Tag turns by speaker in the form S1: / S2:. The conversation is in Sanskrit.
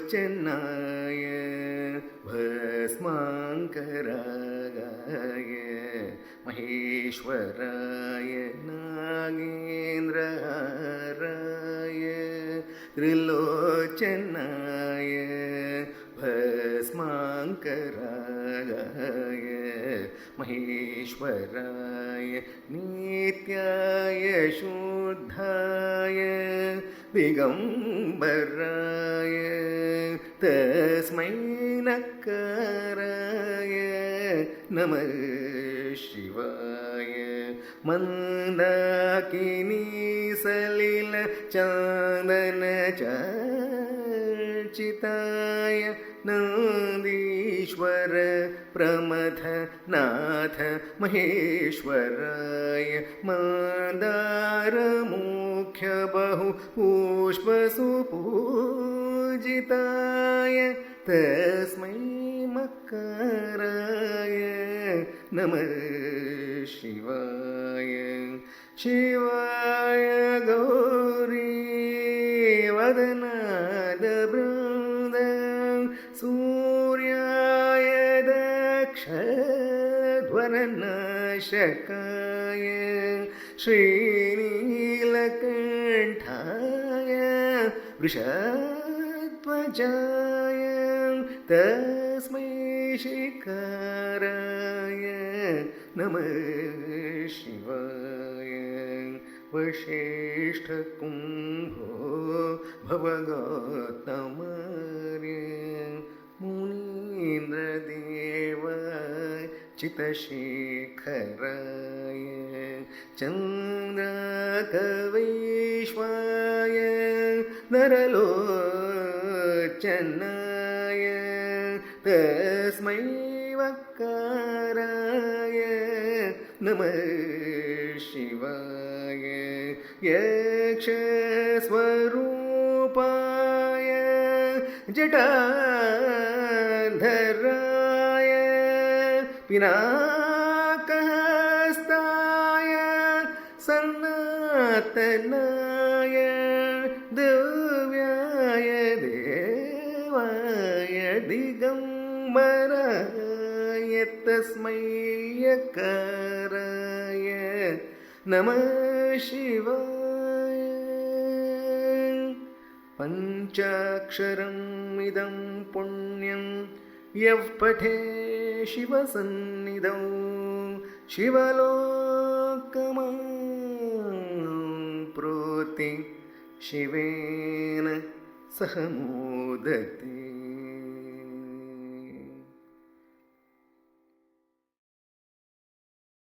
S1: त्रिलोचनाय भस्माङ्कराय महेश्वराय नागेन्द्रहाराय त्रिलोचनाय भस्माङ्कराय महेश्वराय नित्याय शुद्धाय दिगम्बराय तस्मै नकाराय नमः शिवाय मन्दाकिनी सलिल चन्दन चर्चिताय नन्दीश्वर प्रमथ नाथ महेश्वराय मन्दारमुख्य बहु पुष्पसुपूजिताय तस्मै मकराय नमः शिवाय शिवाय गौरी वदनाद बृन्द सूर्याय दक्षध्वरनाशकाय श्रीनीलकण्ठाय वृषध्वजाय तस्मै शिखराय नमः शिवाय वसिष्ठकुम्भो भवगौतमार्य मुनीन्द्रदेवाय चितशेखराय चन्द्राकवैश्वाय नरलोचनाय तस्मै वकाराय नमः शिवाय यक्षस्वरूपाय जटाधराय पिनाकहस्ताय सनातनाय दिव्याय देवाय दिगम्बराय तस्मै यकाराय नमः शिवाय पञ्चाक्षरम् इदं पुण्यं यः पठे शिवसन्निधौ शिवलोकमाप्नोति शिवेन सह मोदते।